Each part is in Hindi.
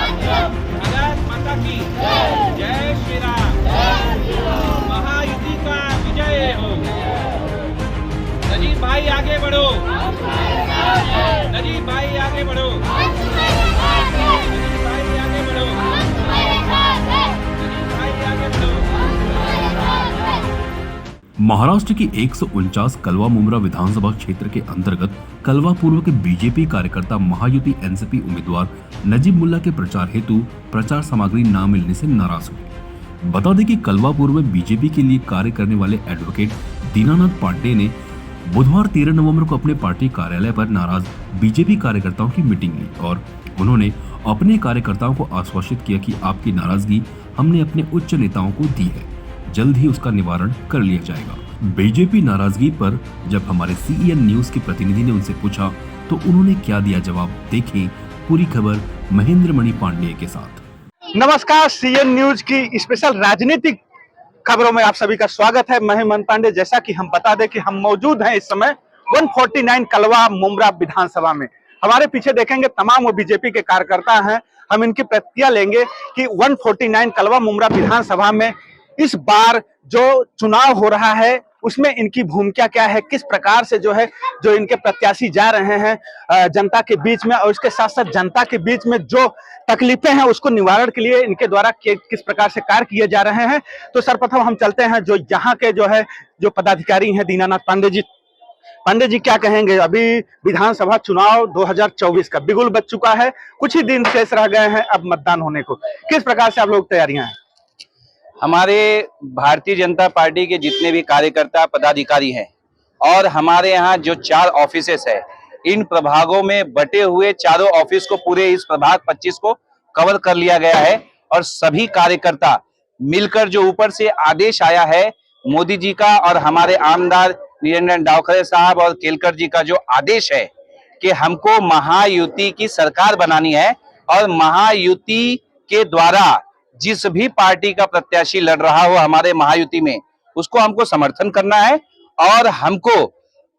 भारत माता की जय श्री राम। महायुति का विजय हो। नजीब भाई आगे बढ़ो, नजीब भाई आगे बढ़ो, नजीब भाई आगे बढ़ो, नजीब भाई आगे बढ़ो। महाराष्ट्र की 149 कलवा मुमरा विधानसभा क्षेत्र के अंतर्गत कलवा पूर्व के बीजेपी कार्यकर्ता महायुति एनसीपी उम्मीदवार नजीब मुल्ला के प्रचार हेतु प्रचार सामग्री न मिलने से नाराज हुए। बता दें कि कलवा पूर्व में बीजेपी के लिए कार्य करने वाले एडवोकेट दीनानाथ पांडे ने बुधवार 13 नवंबर को अपने पार्टी कार्यालय पर नाराज बीजेपी कार्यकर्ताओं की मीटिंग ली और उन्होंने अपने कार्यकर्ताओं को आश्वासित किया कि आपकी नाराजगी हमने अपने उच्च नेताओं को दी है, जल्द ही उसका निवारण कर लिया जाएगा। बीजेपी नाराजगी पर जब हमारे सीईएन न्यूज के प्रतिनिधि ने उनसे पूछा तो उन्होंने क्या दिया जवाब, देखें पूरी खबर महेंद्र मणि पांडे के साथ। नमस्कार, सीएन न्यूज की स्पेशल राजनीतिक खबरों में आप सभी का स्वागत है। मैं हेमंत पांडे। जैसा कि हम बता दें कि हम मौजूद हैं इस समय 149 कलवा मुमरा विधानसभा में। हमारे पीछे देखेंगे तमाम वो बीजेपी के कार्यकर्ता हैं। हम इनकी प्रतिक्रिया लेंगे कि 149 कलवा मुमरा विधानसभा में इस बार जो चुनाव हो रहा है उसमें इनकी भूमिका क्या है, किस प्रकार से जो इनके प्रत्याशी जा रहे हैं जनता के बीच में, और इसके साथ साथ जनता के बीच में जो तकलीफें हैं उसको निवारण के लिए इनके द्वारा किस प्रकार से कार्य किए जा रहे हैं। तो सर्वप्रथम हम चलते हैं जो यहाँ के जो पदाधिकारी हैं दीनानाथ पांडे जी। पांडे जी, क्या कहेंगे? अभी विधानसभा चुनाव 2024 का बिगुल बज चुका है, कुछ ही दिन शेष रह गए हैं अब मतदान होने को। किस प्रकार से आप लोग तैयारियां हैं? हमारे भारतीय जनता पार्टी के जितने भी कार्यकर्ता पदाधिकारी हैं और हमारे यहाँ जो 4 ऑफिसेस है, इन प्रभागों में बटे हुए चारों ऑफिस को पूरे इस प्रभाग 25 को कवर कर लिया गया है और सभी कार्यकर्ता मिलकर जो ऊपर से आदेश आया है मोदी जी का और हमारे आमदार निरंजन डावखरे साहब और केलकर जी का जो आदेश है कि हमको महायुति की सरकार बनानी है और महायुति के द्वारा जिस भी पार्टी का प्रत्याशी लड़ रहा हो हमारे महायुति में उसको हमको समर्थन करना है और हमको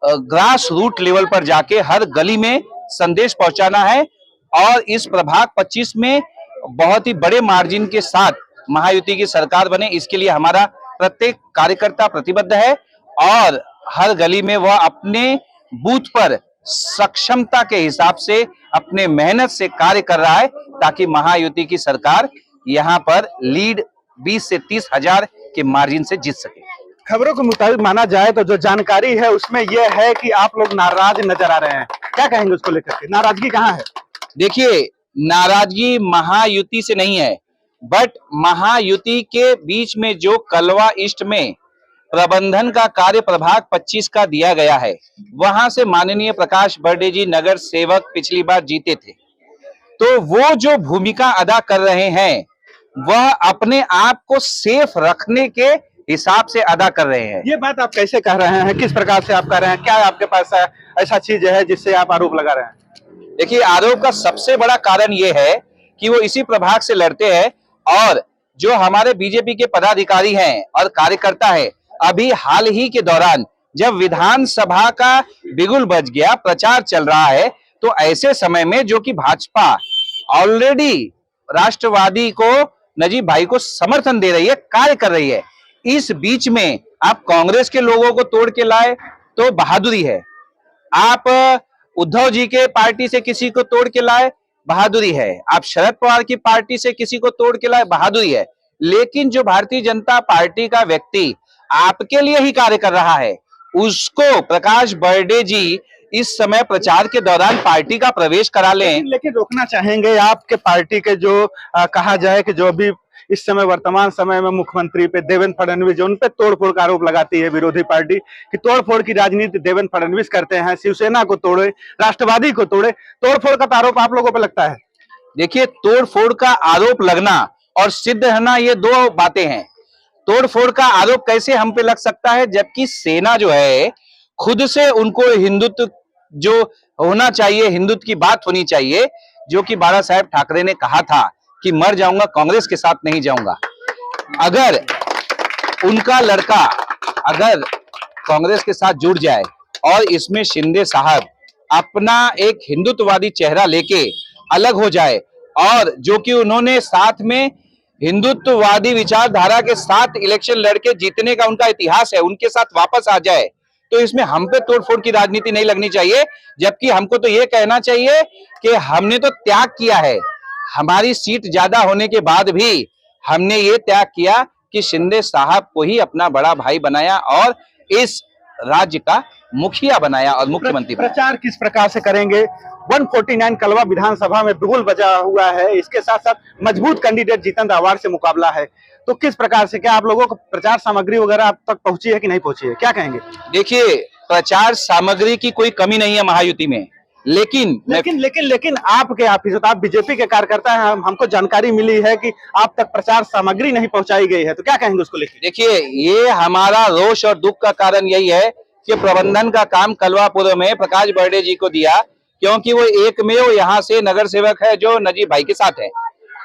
ग्रास रूट लेवल पर जाके हर गली में संदेश पहुंचाना है और इस प्रभाग 25 में बहुत ही बड़े मार्जिन के साथ महायुति की सरकार बने, इसके लिए हमारा प्रत्येक कार्यकर्ता प्रतिबद्ध है और हर गली में वह अपने बूथ पर सक्षमता के हिसाब से अपने मेहनत से कार्य कर रहा है ताकि महायुति की सरकार यहाँ पर लीड 20 से 30 हजार के मार्जिन से जीत सके। खबरों के मुताबिक माना जाए तो जो जानकारी है उसमें यह है कि आप लोग नाराज नजर आ रहे हैं, क्या कहेंगे उसको लेकर के? नाराजगी कहाँ है? देखिए, नाराजगी महायुति से नहीं है, बट महायुति के बीच में जो कलवा ईस्ट में प्रबंधन का कार्य प्रभाग 25 का दिया गया है, वहां से माननीय प्रकाश बर्डे जी नगर सेवक पिछली बार जीते थे, तो वो जो भूमिका अदा कर रहे हैं वह अपने आप को सेफ रखने के हिसाब से अदा कर रहे हैं। ये बात आप कैसे कह रहे हैं, किस प्रकार से आप कह रहे हैं? क्या आपके पास ऐसा चीज है जिससे आप आरोप लगा रहे हैं? देखिए, आरोप का सबसे बड़ा कारण ये है कि वो इसी प्रभाग से लड़ते हैं और जो हमारे बीजेपी के पदाधिकारी हैं और कार्यकर्ता है, अभी हाल ही के दौरान जब विधानसभा का बिगुल बज गया, प्रचार चल रहा है, तो ऐसे समय में जो कि भाजपा ऑलरेडी राष्ट्रवादी को नजीब भाई को समर्थन दे रही है, कार्य कर रही है, इस बीच में आप कांग्रेस के लोगों को तोड़ के लाए तो बहादुरी है, आप उद्धव जी के पार्टी से किसी को तोड़ के लाए बहादुरी है, आप शरद पवार की पार्टी से किसी को तोड़ के लाए बहादुरी है, लेकिन जो भारतीय जनता पार्टी का व्यक्ति आपके लिए ही कार्य कर रहा है उसको प्रकाश बर्डे जी इस समय प्रचार के दौरान पार्टी का प्रवेश करा लें। लेकिन रोकना चाहेंगे आपके पार्टी के जो कहा जाए कि जो भी इस समय वर्तमान समय में मुख्यमंत्री पे देवेंद्र फडणवीस जो उन पे तोड़फोड़ का आरोप लगाती है विरोधी पार्टी कि तोड़फोड़ की राजनीति देवेंद्र फडणवीस करते हैं, शिवसेना को तोड़े, राष्ट्रवादी को तोड़े, तोड़फोड़ का आरोप आप लोगों पे लगता है? देखिए, तोड़फोड़ का आरोप लगना और सिद्ध होना ये दो बातें हैं। तोड़फोड़ का आरोप कैसे हम पे लग सकता है जबकि सेना जो है खुद से उनको हिंदुत्व जो होना चाहिए, हिंदुत्व की बात होनी चाहिए, जो कि बाला साहेब ठाकरे ने कहा था कि मर जाऊंगा कांग्रेस के साथ नहीं जाऊंगा। अगर उनका लड़का अगर कांग्रेस के साथ जुड़ जाए और इसमें शिंदे साहब अपना एक हिंदुत्ववादी चेहरा लेके अलग हो जाए और जो कि उन्होंने साथ में हिंदुत्ववादी विचारधारा के साथ इलेक्शन लड़के जीतने का उनका इतिहास है, उनके साथ वापस आ जाए। तो इसमें हम पे तोड़फोड़ की राजनीति नहीं लगनी चाहिए, जबकि हमको तो ये कहना चाहिए कि हमने तो त्याग किया है, हमारी सीट ज्यादा होने के बाद भी हमने ये त्याग किया कि शिंदे साहब को ही अपना बड़ा भाई बनाया और इस राज्य का मुखिया बनाया और मुख्यमंत्री बनाया। प्रचार किस प्रकार से करेंगे? 149 कलवा विधानसभा में बिगुल बजा हुआ है, इसके साथ साथ मजबूत कैंडिडेट जितेंद्र आवाड़ से मुकाबला है, तो किस प्रकार से, क्या आप लोगों को प्रचार सामग्री वगैरह आप तक पहुंची है कि नहीं पहुंची है, क्या कहेंगे? देखिए, प्रचार सामग्री की कोई कमी नहीं है महायुति में, लेकिन आपके ऑफिस, आप बीजेपी के कार्यकर्ता हैं, हमको जानकारी मिली है कि आप तक प्रचार सामग्री नहीं पहुंचाई गई है, तो क्या कहेंगे उसको लेकर? देखिए, ये हमारा रोष और दुख का कारण यही है कि प्रबंधन का काम कलवापुर में प्रकाश बर्डे जी को दिया, क्योंकि वो एकमेव यहाँ से नगर सेवक है जो नजीब भाई के साथ है।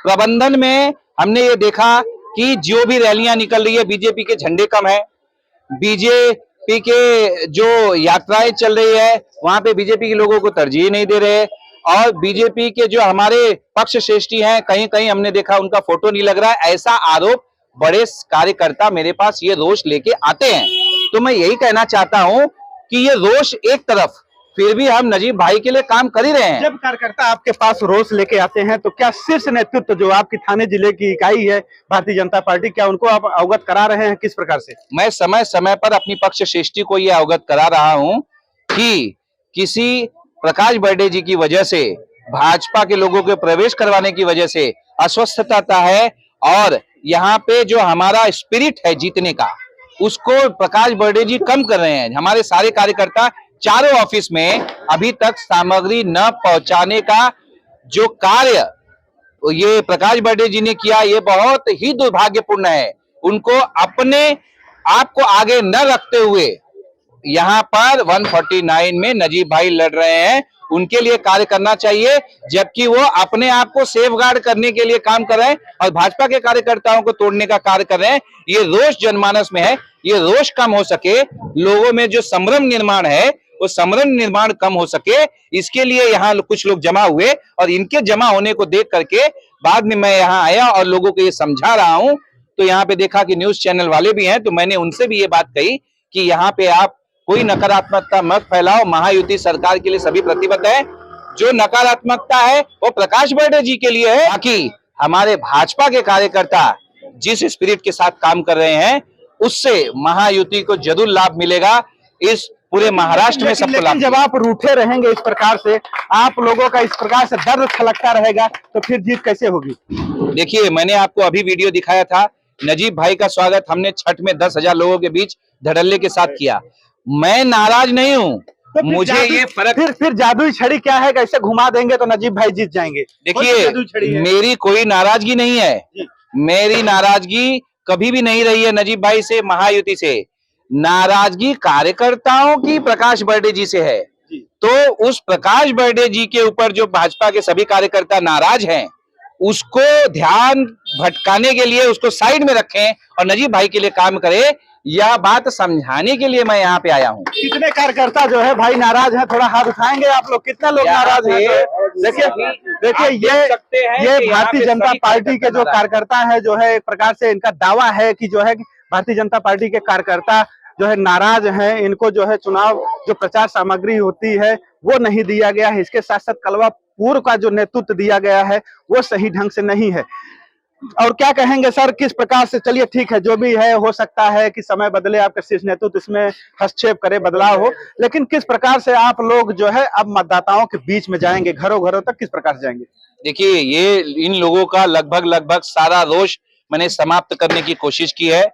प्रबंधन में हमने ये देखा कि जो भी रैलियां निकल रही है, बीजेपी के झंडे कम है, बीजेपी के जो यात्राएं चल रही है वहां पे बीजेपी के लोगों को तरजीह नहीं दे रहे, और बीजेपी के जो हमारे पक्ष श्रेष्ठी हैं कहीं कहीं हमने देखा उनका फोटो नहीं लग रहा है, ऐसा आरोप बड़े कार्यकर्ता मेरे पास ये रोष लेके आते हैं। तो मैं यही कहना चाहता हूं कि ये रोष एक तरफ, फिर भी हम नजीब भाई के लिए काम कर ही रहे हैं। जब कार्यकर्ता आपके पास रोष लेके आते हैं तो क्या शीर्ष नेतृत्व जो आपकी थाने जिले की इकाई है भारतीय जनता पार्टी, क्या उनको आप अवगत करा रहे हैं, किस प्रकार से? मैं समय समय पर अपनी पक्ष श्रेष्ठी को यह अवगत करा रहा हूं कि किसी प्रकाश बर्डे जी की वजह से, भाजपा के लोगों के प्रवेश करवाने की वजह से अस्वस्थता है, और यहाँ पे जो हमारा स्पिरिट है जीतने का, उसको प्रकाश बर्डे जी कम कर रहे हैं। हमारे सारे कार्यकर्ता चारों ऑफिस में अभी तक सामग्री न पहुंचाने का जो कार्य ये प्रकाश बर्डे जी ने किया, ये बहुत ही दुर्भाग्यपूर्ण है। उनको अपने आप को आगे न रखते हुए यहाँ पर 149 में नजीब भाई लड़ रहे हैं, उनके लिए कार्य करना चाहिए, जबकि वो अपने आप को सेफगार्ड करने के लिए काम कर रहे हैं और भाजपा के कार्यकर्ताओं को तोड़ने का कार्य कर रहे हैं। ये रोष जनमानस में है, ये रोष कम हो सके, लोगों में जो संभ्रम निर्माण है वो संभ्रम निर्माण कम हो सके, इसके लिए यहाँ कुछ लोग जमा हुए, और इनके जमा होने को देख करके बाद में मैं यहाँ आया और लोगों को ये समझा रहा हूं। तो यहाँ पे देखा कि न्यूज चैनल वाले भी हैं, तो मैंने उनसे भी ये बात कही कि यहाँ पे आप कोई नकारात्मकता मत फैलाओ, महायुति सरकार के लिए सभी प्रतिबद्ध है। जो नकारात्मकता है वो प्रकाश बर्डे जी के लिए है, बाकी हमारे भाजपा के कार्यकर्ता जिस स्पिरिट के साथ काम कर रहे हैं उससे महायुति को जरूर लाभ मिलेगा। इस पूरे महाराष्ट्र में सबको लाभ। जब आप रूठे रहेंगे इस प्रकार से, आप लोगों का इस प्रकार से दर्द छलकता रहेगा, तो फिर जीत कैसे होगी? देखिए, मैंने आपको अभी वीडियो दिखाया था, नजीब भाई का स्वागत हमने छठ में 10,000 लोगों के बीच धड़ल्ले के साथ किया। मैं नाराज नहीं हूँ, तो मुझे ये फर्क, फिर जादुई छड़ी क्या है, कैसे घुमा देंगे तो नजीब भाई जीत जाएंगे? देखिए, मेरी कोई नाराजगी नहीं है, मेरी नाराजगी कभी भी नहीं रही है नजीब भाई से, महायुति से। नाराजगी कार्यकर्ताओं की प्रकाश बर्डे जी से है। तो उस प्रकाश बर्डे जी के ऊपर जो भाजपा के सभी कार्यकर्ता नाराज हैं, उसको ध्यान भटकाने के लिए उसको साइड में रखें और नजीब भाई के लिए काम करें, यह बात समझाने के लिए मैं यहाँ पे आया हूँ। कितने कार्यकर्ता जो है भाई नाराज हैं, थोड़ा हाथ उठाएंगे आप लोग, कितने लोग नाराज हैं? देखिए ये भारतीय जनता पार्टी के जो कार्यकर्ता है, जो है एक प्रकार से इनका दावा है कि जो है भारतीय जनता पार्टी के कार्यकर्ता जो है नाराज हैं, इनको जो है चुनाव जो प्रचार सामग्री होती है वो नहीं दिया गया है। इसके साथ साथ कलवा पूर्व का जो नेतृत्व दिया गया है वो सही ढंग से नहीं है। और क्या कहेंगे सर, किस प्रकार से? चलिए ठीक है, जो भी है, हो सकता है कि समय बदले, आपका शीर्ष नेतृत्व इसमें हस्तक्षेप करे, बदलाव हो, लेकिन किस प्रकार से आप लोग जो है अब मतदाताओं के बीच में जाएंगे, घरों घरों तक किस प्रकार से जाएंगे? देखिए, ये इन लोगों का लगभग सारा रोष मैंने समाप्त करने की कोशिश की है,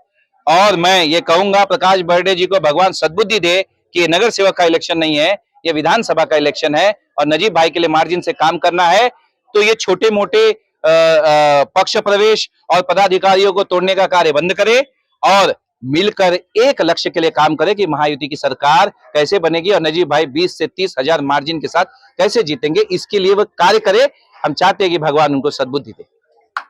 और मैं ये कहूंगा प्रकाश बर्डे जी को भगवान सद्बुद्धि दे कि ये नगर सेवक का इलेक्शन नहीं है, ये विधानसभा का इलेक्शन है, और नजीब भाई के लिए मार्जिन से काम करना है। तो ये छोटे मोटे पक्ष प्रवेश और पदाधिकारियों को तोड़ने का कार्य बंद करे और मिलकर एक लक्ष्य के लिए काम करे कि महायुति की सरकार कैसे बनेगी और नजीब भाई 20 से 30 हजार मार्जिन के साथ कैसे जीतेंगे, इसके लिए वो कार्य करे। हम चाहते हैं कि भगवान उनको सद्बुद्धि दे।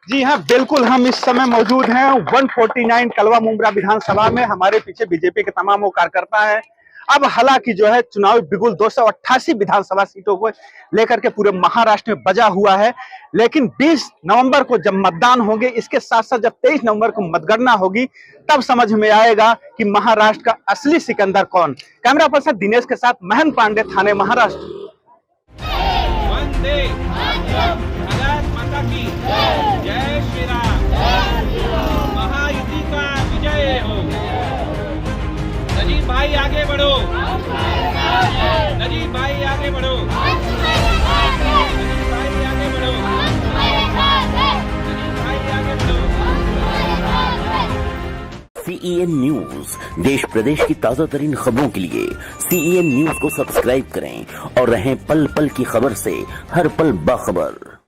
जी हाँ, बिल्कुल, हम इस समय मौजूद हैं 149 कलवा मुमरा विधानसभा में। हमारे पीछे बीजेपी के तमाम वो कार्यकर्ता हैं। अब हालांकि जो है चुनावी बिगुल 288 विधानसभा सीटों को लेकर के पूरे महाराष्ट्र में बजा हुआ है, लेकिन 20 नवंबर को जब मतदान होंगे, इसके साथ साथ जब 23 नवंबर को मतगणना होगी, तब समझ में आएगा कि महाराष्ट्र का असली सिकंदर कौन। कैमरा पर्सन दिनेश के साथ महन पांडे, थाने महाराष्ट्र। वंदे भारत माता की जय श्री राम। महायुति का विजय हो। नजीब भाई आगे बढ़ो, नजीब भाई आगे बढ़ो, नजीब भाई आगे बढ़ो, नजीब भाई आगे बढ़ो। CEN न्यूज देश प्रदेश की ताजा तरीन खबरों के लिए CEN न्यूज को सब्सक्राइब करें और रहें पल पल की खबर से हर पल बाखबर।